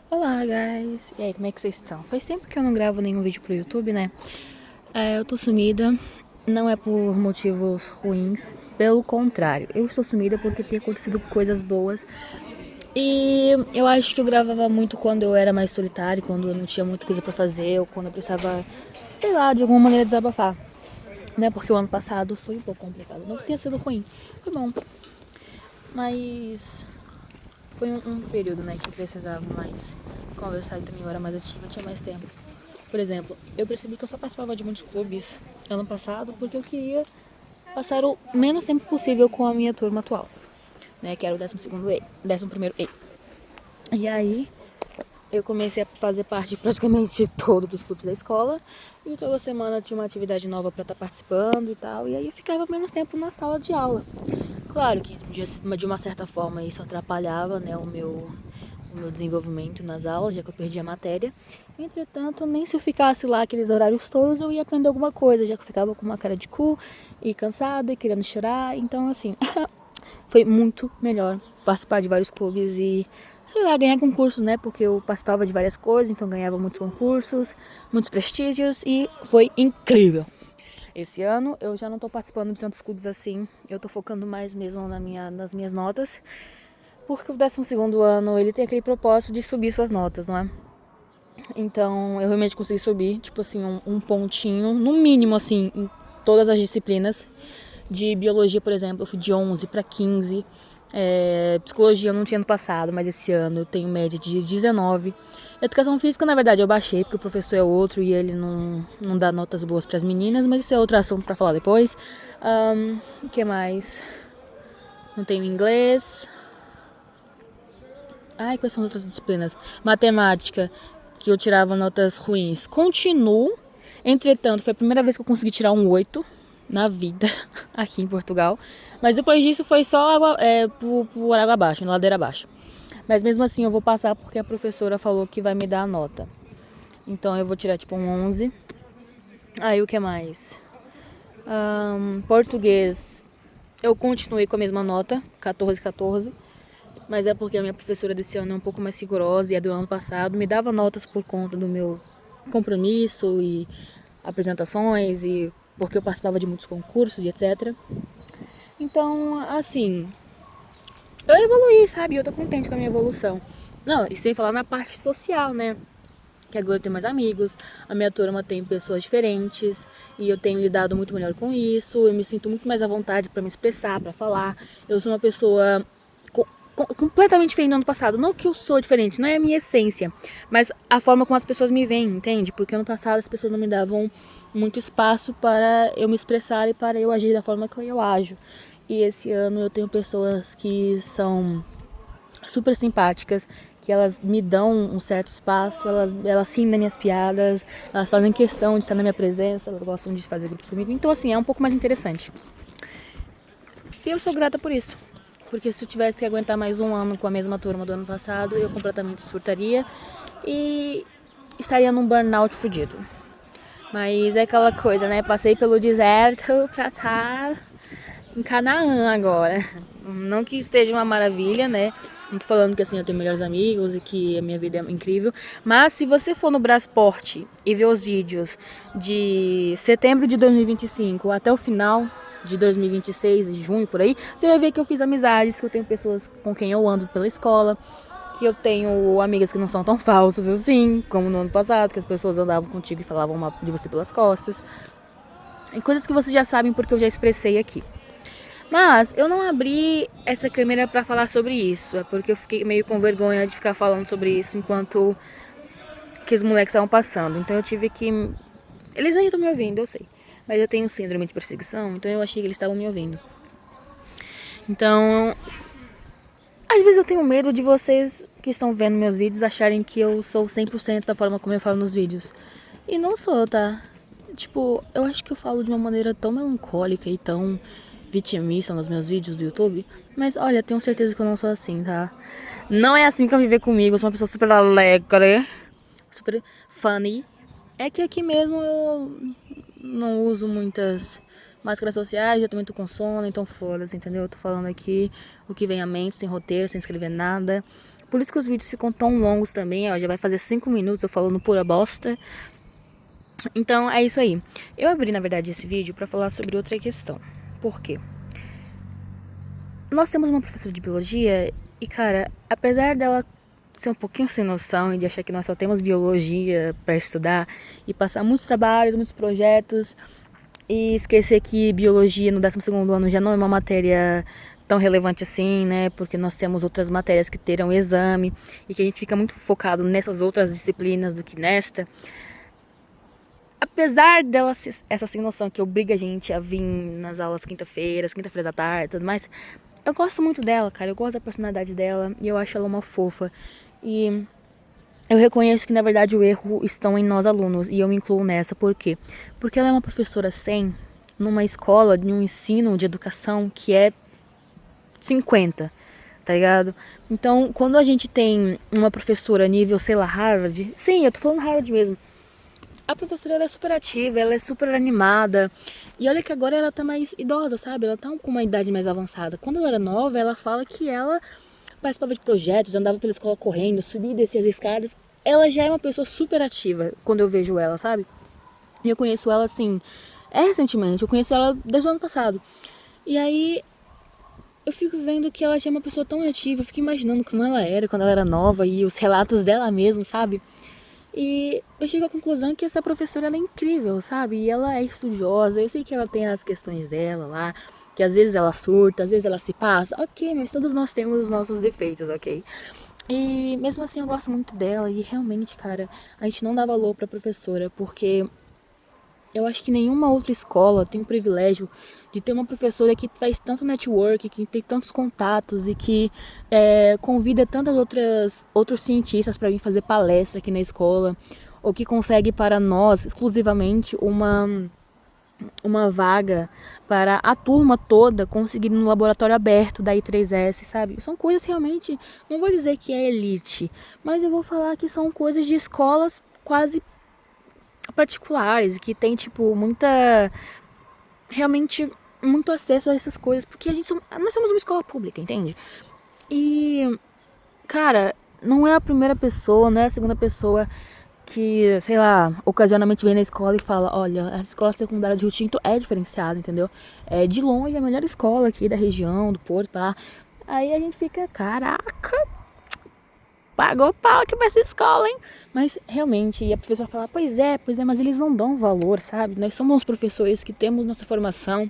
Olá, guys! E aí, como é que vocês estão? Faz tempo que eu não gravo nenhum vídeo pro YouTube, né? Eu tô sumida, não é por motivos ruins, pelo contrário, eu estou sumida porque tem acontecido coisas boas. E eu acho que eu gravava muito quando eu era mais solitária, quando eu não tinha muita coisa pra fazer, ou quando eu precisava, sei lá, de alguma maneira desabafar, né? Porque o ano passado foi um pouco complicado, não que tenha sido ruim, foi bom, mas foi um período, né, que eu precisava mais conversar e também eu era mais ativa, tinha mais tempo. Por exemplo, eu percebi que eu só participava de muitos clubes ano passado porque eu queria passar o menos tempo possível com a minha turma atual, né, que era o 12º E, 11º E. E aí, eu comecei a fazer parte de praticamente todos os clubes da escola e toda semana tinha uma atividade nova para estar participando e tal, e aí eu ficava menos tempo na sala de aula. Claro que de uma certa forma isso atrapalhava, né, o meu desenvolvimento nas aulas, já que eu perdi a matéria. Entretanto, nem se eu ficasse lá aqueles horários todos, eu ia aprender alguma coisa, já que eu ficava com uma cara de cu e cansada e querendo chorar. Então, assim, foi muito melhor participar de vários clubes e, sei lá, ganhar concursos, né? Porque eu participava de várias coisas, então ganhava muitos concursos, muitos prestígios e foi incrível. Esse ano eu já não tô participando de tantos clubes assim, eu tô focando mais mesmo nas minhas notas, porque o 12º ano ele tem aquele propósito de subir suas notas, não é? Então eu realmente consegui subir, tipo assim, um pontinho, no mínimo assim, em todas as disciplinas. De biologia, por exemplo, eu fui de 11 para 15. Psicologia eu não tinha ano passado, mas esse ano eu tenho média de 19. Educação física, na verdade, eu baixei, porque o professor é outro e ele não dá notas boas para as meninas, mas isso é outro assunto para falar depois. O que mais? Não tenho inglês. Ai, quais são as outras disciplinas? Matemática, que eu tirava notas ruins. Continuo. Entretanto, foi a primeira vez que eu consegui tirar um 8 na vida aqui em Portugal. Mas depois disso foi só água, por água abaixo, ladeira abaixo. Mas mesmo assim eu vou passar porque a professora falou que vai me dar a nota. Então eu vou tirar tipo um 11. Aí o que mais? Português, eu continuei com a mesma nota, 14, 14. Mas é porque a minha professora desse ano é um pouco mais rigorosa e a do ano passado me dava notas por conta do meu compromisso e apresentações e porque eu participava de muitos concursos e etc. Então, assim, eu evoluí, sabe? Eu tô contente com a minha evolução. Não, e sem falar na parte social, né? Que agora eu tenho mais amigos, a minha turma tem pessoas diferentes e eu tenho lidado muito melhor com isso. Eu me sinto muito mais à vontade para me expressar, para falar. Eu sou uma pessoa completamente diferente do ano passado. Não que eu sou diferente, não é a minha essência, mas a forma como as pessoas me veem, entende? Porque ano passado as pessoas não me davam muito espaço para eu me expressar e para eu agir da forma que eu ajo. E esse ano eu tenho pessoas que são super simpáticas, que elas me dão um certo espaço, elas riem das minhas piadas, elas fazem questão de estar na minha presença, elas gostam de fazer grupos comigo. Então, assim, é um pouco mais interessante. E eu sou grata por isso. Porque se eu tivesse que aguentar mais um ano com a mesma turma do ano passado, eu completamente surtaria e estaria num burnout fudido. Mas é aquela coisa, né? Passei pelo deserto pra estar em Canaã agora. Não que esteja uma maravilha, né? Não tô falando que assim eu tenho melhores amigos e que a minha vida é incrível. Mas se você for no Brasport e ver os vídeos de setembro de 2025 até o final de 2026, de junho por aí, você vai ver que eu fiz amizades, que eu tenho pessoas com quem eu ando pela escola, que eu tenho amigas que não são tão falsas assim, como no ano passado, que as pessoas andavam contigo e falavam mal de você pelas costas. E coisas que vocês já sabem porque eu já expressei aqui. Mas eu não abri essa câmera pra falar sobre isso, é porque eu fiquei meio com vergonha de ficar falando sobre isso enquanto que os moleques estavam passando. Então eu tive que. Eles nem estão me ouvindo, eu sei. Mas eu tenho síndrome de perseguição, então eu achei que eles estavam me ouvindo. Então, às vezes eu tenho medo de vocês que estão vendo meus vídeos acharem que eu sou 100% da forma como eu falo nos vídeos. E não sou, tá? Tipo, eu acho que eu falo de uma maneira tão melancólica e tão vitimista nos meus vídeos do YouTube. Mas olha, tenho certeza que eu não sou assim, tá? Não é assim que eu viver comigo. Eu sou uma pessoa super alegre, super funny. É que aqui mesmo eu não uso muitas máscaras sociais, eu também tô com sono, então foda-se, entendeu? Eu tô falando aqui o que vem à mente, sem roteiro, sem escrever nada. Por isso que os vídeos ficam tão longos também, ó, já vai fazer 5 minutos eu falando pura bosta. Então é isso aí. Eu abri, na verdade, esse vídeo pra falar sobre outra questão. Por quê? Nós temos uma professora de biologia e, cara, apesar dela ser um pouquinho sem noção e de achar que nós só temos biologia pra estudar e passar muitos trabalhos, muitos projetos e esquecer que biologia no 12º ano já não é uma matéria tão relevante assim, né? Porque nós temos outras matérias que terão exame e que a gente fica muito focado nessas outras disciplinas do que nesta. Apesar dela ser essa sem noção que obriga a gente a vir nas aulas quinta-feiras à tarde e tudo mais, eu gosto muito dela, cara. Eu gosto da personalidade dela e eu acho ela uma fofa. E eu reconheço que, na verdade, o erro estão em nós alunos e eu me incluo nessa. Por quê? Porque ela é uma professora 100 numa escola de um ensino de educação que é 50, tá ligado? Então, quando a gente tem uma professora nível, sei lá, Harvard, sim, eu tô falando Harvard mesmo, a professora ela é super ativa, ela é super animada. E olha que agora ela tá mais idosa, sabe? Ela tá com uma idade mais avançada. Quando ela era nova, ela fala que ela participava de projetos, andava pela escola correndo, subia e descia as escadas. Ela já é uma pessoa super ativa quando eu vejo ela, sabe? E eu conheço ela assim, recentemente, eu conheço ela desde o ano passado. E aí eu fico vendo que ela já é uma pessoa tão ativa, eu fico imaginando como ela era quando ela era nova e os relatos dela mesma, sabe? E eu chego à conclusão que essa professora ela é incrível, sabe? E ela é estudiosa. Eu sei que ela tem as questões dela lá, que às vezes ela surta, às vezes ela se passa. Ok, mas todos nós temos os nossos defeitos, ok? E mesmo assim eu gosto muito dela e realmente, cara, a gente não dá valor pra professora, porque eu acho que nenhuma outra escola tem o privilégio de ter uma professora que faz tanto network, que tem tantos contatos e que convida tantas outros cientistas para vir fazer palestra aqui na escola, ou que consegue para nós exclusivamente uma vaga para a turma toda conseguir no laboratório aberto da I3S, sabe? São coisas realmente, não vou dizer que é elite, mas eu vou falar que são coisas de escolas quase particulares, que tem, tipo, realmente, muito acesso a essas coisas, porque nós somos uma escola pública, entende? E, cara, não é a primeira pessoa, não é a segunda pessoa que, sei lá, ocasionalmente vem na escola e fala, olha, a escola secundária de Rio Tinto é diferenciada, entendeu? É de longe a melhor escola aqui da região, do Porto, tá? Aí a gente fica, caraca, pagou pau aqui pra essa escola, hein? Mas realmente, e a professora fala, pois é, mas eles não dão valor, sabe? Nós somos os professores que temos nossa formação,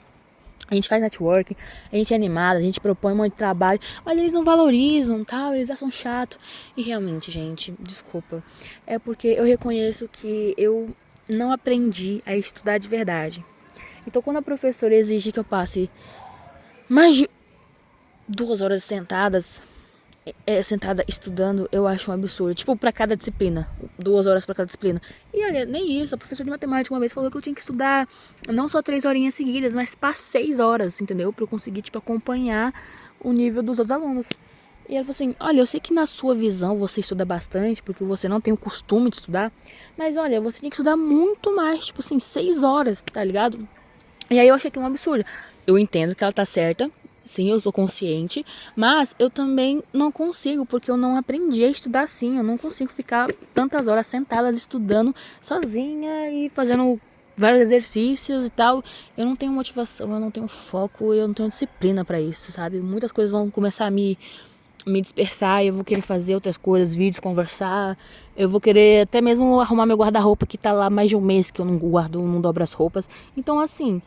a gente faz networking, a gente é animado, a gente propõe um monte de trabalho, mas eles não valorizam, tal, eles acham chato. E realmente, gente, desculpa, é porque eu reconheço que eu não aprendi a estudar de verdade. Então, quando a professora exige que eu passe mais de 2 horas sentada estudando, eu acho um absurdo. Tipo, pra cada disciplina. 2 horas pra cada disciplina. E olha, nem isso. A professora de matemática uma vez falou que eu tinha que estudar não só 3 horinhas seguidas, mas para 6 horas, entendeu? Pra eu conseguir, tipo, acompanhar o nível dos outros alunos. E ela falou assim, olha, eu sei que na sua visão você estuda bastante, porque você não tem o costume de estudar, mas olha, você tem que estudar muito mais, tipo assim, 6 horas, tá ligado? E aí eu achei que é um absurdo. Eu entendo que ela tá certa, sim, eu sou consciente, mas eu também não consigo, porque eu não aprendi a estudar assim. Eu não consigo ficar tantas horas sentada estudando sozinha e fazendo vários exercícios e tal. Eu não tenho motivação, eu não tenho foco, eu não tenho disciplina pra isso, sabe? Muitas coisas vão começar a me dispersar, eu vou querer fazer outras coisas, vídeos, conversar. Eu vou querer até mesmo arrumar meu guarda-roupa que tá lá mais de um mês que eu não guardo, não dobro as roupas. Então, assim,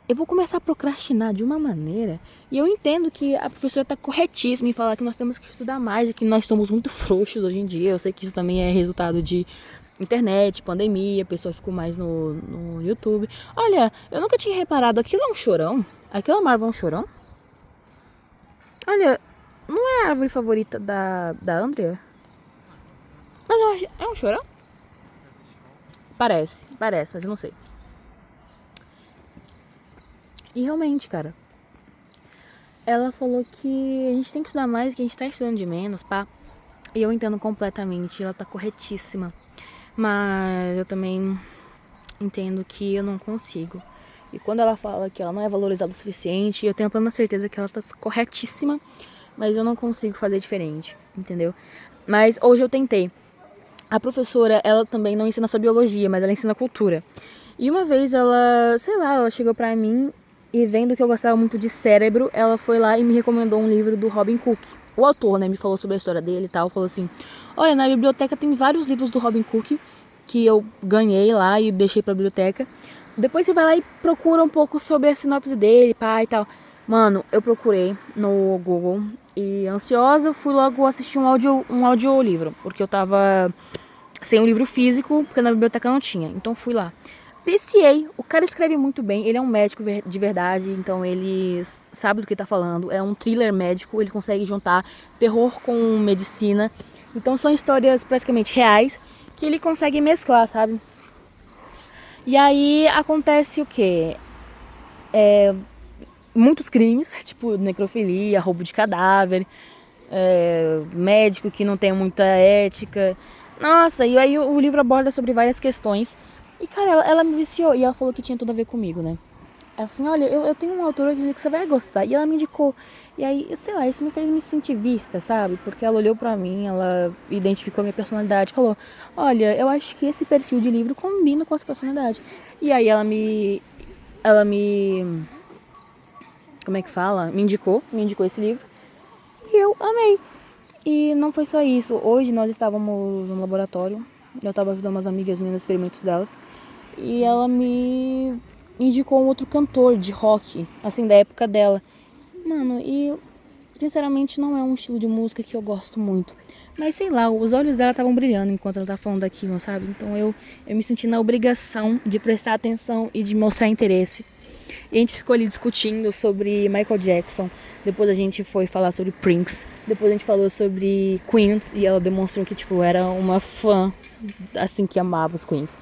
eu vou começar a procrastinar de uma maneira. E eu entendo que a professora está corretíssima em falar que nós temos que estudar mais e que nós somos muito frouxos hoje em dia. Eu sei que isso também é resultado de internet, pandemia, a pessoa ficou mais no YouTube. Olha, eu nunca tinha reparado, aquilo é um chorão? Aquela marva é um chorão? Olha, não é a árvore favorita da Andrea? Mas eu acho, é um chorão? Parece, mas eu não sei. E realmente, cara, ela falou que a gente tem que estudar mais, que a gente tá estudando de menos, pá. E eu entendo completamente, ela tá corretíssima. Mas eu também entendo que eu não consigo. E quando ela fala que ela não é valorizada o suficiente, eu tenho plena certeza que ela tá corretíssima, mas eu não consigo fazer diferente. entendeu? Mas hoje eu tentei. A professora, ela também não ensina só biologia, mas ela ensina cultura. E uma vez ela, sei lá, ela chegou pra mim e vendo que eu gostava muito de cérebro, ela foi lá e me recomendou um livro do Robin Cook. O autor, né, me falou sobre a história dele e tal, falou assim: olha, na biblioteca tem vários livros do Robin Cook que eu ganhei lá e deixei pra biblioteca. Depois você vai lá e procura um pouco sobre a sinopse dele, pá e tal. Mano, eu procurei no Google e ansiosa fui logo assistir um audiolivro, porque eu tava sem um livro físico, porque na biblioteca não tinha. Então fui lá. Viciei. O cara escreve muito bem, ele é um médico de verdade, então ele sabe do que tá falando. É um thriller médico, ele consegue juntar terror com medicina. Então são histórias praticamente reais que ele consegue mesclar, sabe? E aí acontece o quê? Muitos crimes, tipo necrofilia, roubo de cadáver, médico que não tem muita ética. Nossa, e aí o livro aborda sobre várias questões. E, cara, ela me viciou e ela falou que tinha tudo a ver comigo, né? Ela falou assim, olha, eu tenho um autor que você vai gostar. E ela me indicou. E aí, sei lá, isso me fez me sentir vista, sabe? Porque ela olhou pra mim, ela identificou a minha personalidade, falou, olha, eu acho que esse perfil de livro combina com a sua personalidade. E aí ela me, como é que fala? Me indicou esse livro. E eu amei. E não foi só isso. Hoje nós estávamos no laboratório. Eu estava ajudando umas amigas minhas nos experimentos delas. E ela me indicou um outro cantor de rock, assim, da época dela. Mano, e sinceramente não é um estilo de música que eu gosto muito. Mas sei lá, os olhos dela estavam brilhando enquanto ela tava falando daquilo, sabe? Então eu me senti na obrigação de prestar atenção e de mostrar interesse. E a gente ficou ali discutindo sobre Michael Jackson. Depois a gente foi falar sobre Prince. Depois a gente falou sobre Queens. E ela demonstrou que, tipo, era uma fã, assim, que amava os Queens.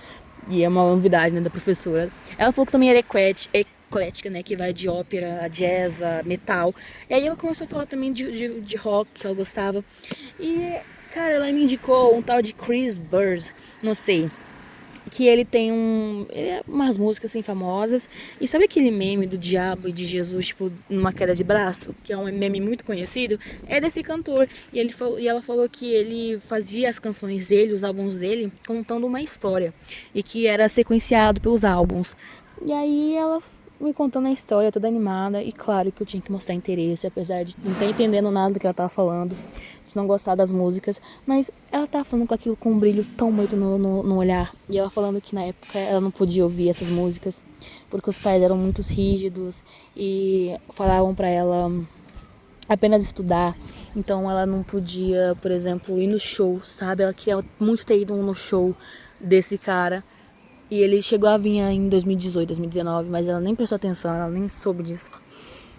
E é uma novidade, né, da professora. Ela falou que também era eclética, né, que vai de ópera, a jazz, a metal. E aí ela começou a falar também de rock, que ela gostava. E, cara, ela me indicou um tal de Chris Burrs, não sei, que ele tem umas músicas assim famosas. E sabe aquele meme do diabo e de Jesus, tipo, numa queda de braço? Que é um meme muito conhecido. É desse cantor. E ela falou que ele fazia as canções dele, os álbuns dele, contando uma história. E que era sequenciado pelos álbuns. E aí ela me contando a história, toda animada. E claro que eu tinha que mostrar interesse, apesar de não estar entendendo nada do que ela tava falando, de não gostar das músicas, mas ela tava falando com aquilo com um brilho tão bonito no olhar. E ela falando que na época ela não podia ouvir essas músicas porque os pais eram muito rígidos e falavam pra ela apenas estudar. Então ela não podia, por exemplo, ir no show, sabe? Ela queria muito ter ido no show desse cara. E ele chegou a vir em 2018, 2019, mas ela nem prestou atenção, ela nem soube disso.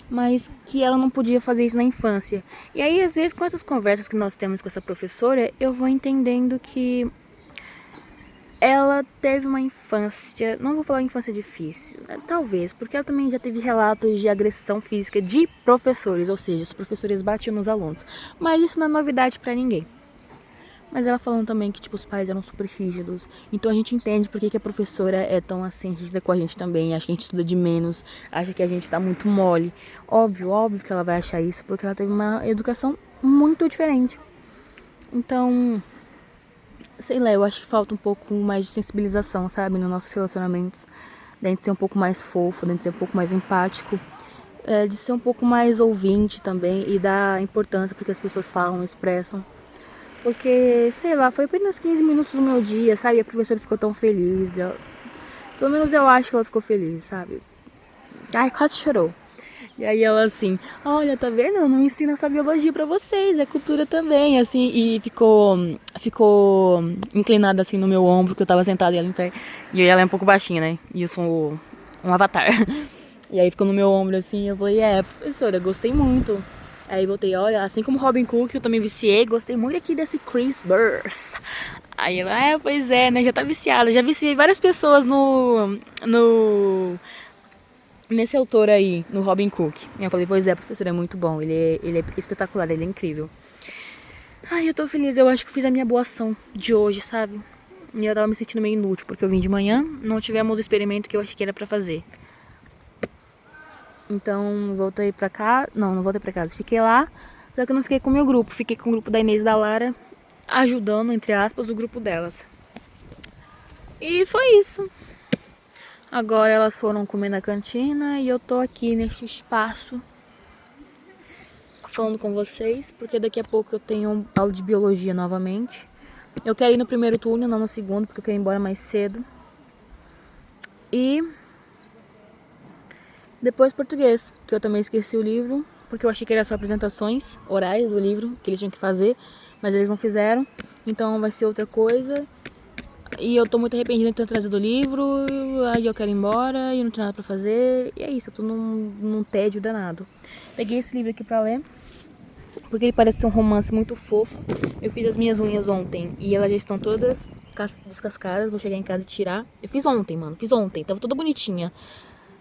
Mas que ela não podia fazer isso na infância. E aí, às vezes, com essas conversas que nós temos com essa professora, eu vou entendendo que ela teve uma infância, não vou falar infância difícil, talvez, porque ela também já teve relatos de agressão física de professores, ou seja, os professores batiam nos alunos. Mas isso não é novidade pra ninguém. Mas ela falando também que, tipo, os pais eram super rígidos. Então a gente entende por que a professora é tão, assim, rígida com a gente também. Acha que a gente estuda de menos. Acha que a gente tá muito mole. Óbvio que ela vai achar isso, porque ela teve uma educação muito diferente. Então, sei lá, eu acho que falta um pouco mais de sensibilização, sabe? Nos nossos relacionamentos. Da gente ser um pouco mais fofo, da gente ser um pouco mais empático. De ser um pouco mais ouvinte também. E dar importância porque as pessoas falam, expressam. Porque, sei lá, foi apenas 15 minutos do meu dia, sabe? E a professora ficou tão feliz. Pelo menos eu acho que ela ficou feliz, sabe? Ai, quase chorou. E aí ela assim, olha, tá vendo? Eu não ensino essa biologia pra vocês, é cultura também, assim. E ficou inclinada assim no meu ombro, que eu tava sentada e ela em pé. E ela é um pouco baixinha, né? E eu sou um avatar. E aí ficou no meu ombro assim, eu falei, professora, gostei muito. Aí voltei, olha, assim como Robin Cook, eu também viciei, gostei muito aqui desse Chris Burrs. Aí ela, pois é, né, já tá viciada, já viciei várias pessoas nesse autor aí, no Robin Cook. E eu falei, pois é, professor, é muito bom, ele é espetacular, ele é incrível. Ai, eu tô feliz, eu acho que eu fiz a minha boa ação de hoje, sabe? E eu tava me sentindo meio inútil, porque eu vim de manhã, não tivemos o experimento que eu achei que era pra fazer. Então, voltei pra cá, não voltei pra casa, fiquei lá, Só que eu não fiquei com o meu grupo, fiquei com o grupo da Inês e da Lara, ajudando, entre aspas, o grupo delas. E foi isso. Agora elas foram comer na cantina e eu tô aqui neste espaço falando com vocês, porque daqui a pouco eu tenho aula de biologia novamente. Eu quero ir no primeiro turno, não no segundo, porque eu quero ir embora mais cedo. E depois português, que eu também esqueci o livro, porque eu achei que era só apresentações orais do livro que eles tinham que fazer, mas eles não fizeram, então vai ser outra coisa. E eu tô muito arrependida de ter trazido o livro, aí eu quero ir embora e não tenho nada pra fazer, e é isso, eu tô num tédio danado. Peguei esse livro aqui pra ler, porque ele parece ser um romance muito fofo. Eu fiz as minhas unhas ontem e elas já estão todas descascadas, vou chegar em casa e tirar. Eu fiz ontem, mano, tava toda bonitinha.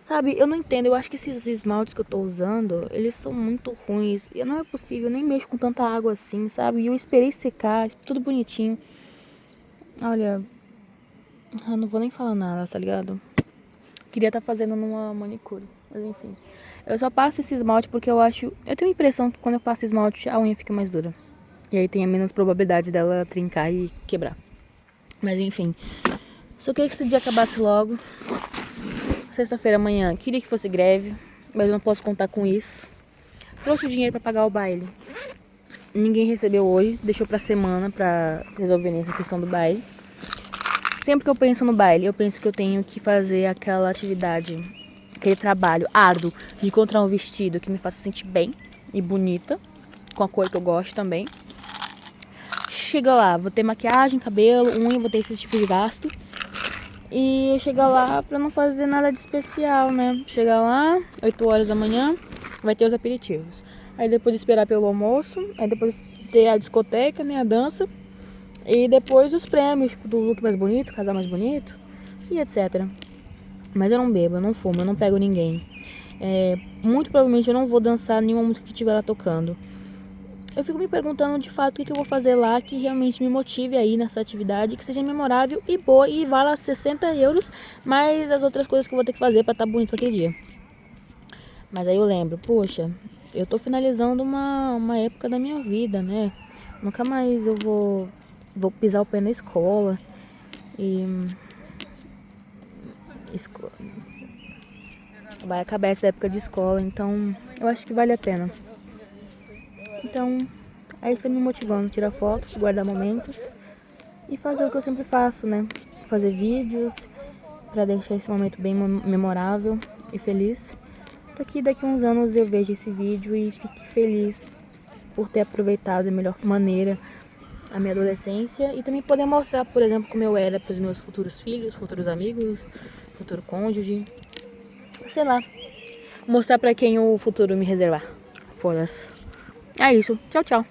Sabe, eu não entendo, eu acho que esses esmaltes que eu tô usando, eles são muito ruins. E não é possível, eu nem mexo com tanta água assim, sabe? E eu esperei secar, tudo bonitinho. Olha, eu não vou nem falar nada, tá ligado? Queria estar fazendo numa manicure, mas enfim. Eu só passo esse esmalte porque eu acho... Eu tenho a impressão que quando eu passo esmalte, a unha fica mais dura. E aí tem a menos probabilidade dela trincar e quebrar. Mas enfim, só queria que esse dia acabasse logo. Sexta-feira amanhã, queria que fosse greve, mas eu não posso contar com isso. Trouxe o dinheiro pra pagar o baile. Ninguém recebeu hoje, deixou pra semana pra resolver essa questão do baile. Sempre que eu penso no baile, eu penso que eu tenho que fazer aquela atividade, aquele trabalho árduo de encontrar um vestido que me faça sentir bem e bonita, com a cor que eu gosto também. Chega lá, vou ter maquiagem, cabelo, unha, vou ter esse tipo de gasto. E chega lá pra não fazer nada de especial, né? Chega lá, 8 horas da manhã, vai ter os aperitivos. Aí depois esperar pelo almoço, aí depois ter a discoteca, né, a dança. E depois os prêmios, tipo, do look mais bonito, casal mais bonito e etc. Mas eu não bebo, eu não fumo, eu não pego ninguém. Muito provavelmente eu não vou dançar nenhuma música que estiver lá tocando. Eu fico me perguntando de fato o que eu vou fazer lá que realmente me motive aí nessa atividade, que seja memorável e boa e vala 60 euros, mais as outras coisas que eu vou ter que fazer pra estar bonito aquele dia. Mas aí eu lembro, poxa, eu tô finalizando uma época da minha vida, né? Nunca mais eu vou pisar o pé na escola. E vai acabar essa época de escola, então eu acho que vale a pena. Então, é isso que tá me motivando, tirar fotos, guardar momentos e fazer o que eu sempre faço, né? Fazer vídeos pra deixar esse momento bem memorável e feliz. Pra que daqui a uns anos eu veja esse vídeo e fique feliz por ter aproveitado da melhor maneira a minha adolescência e também poder mostrar, por exemplo, como eu era para os meus futuros filhos, futuros amigos, futuro cônjuge, sei lá, mostrar para quem o futuro me reservar. Foda-se. É isso. Tchau, tchau.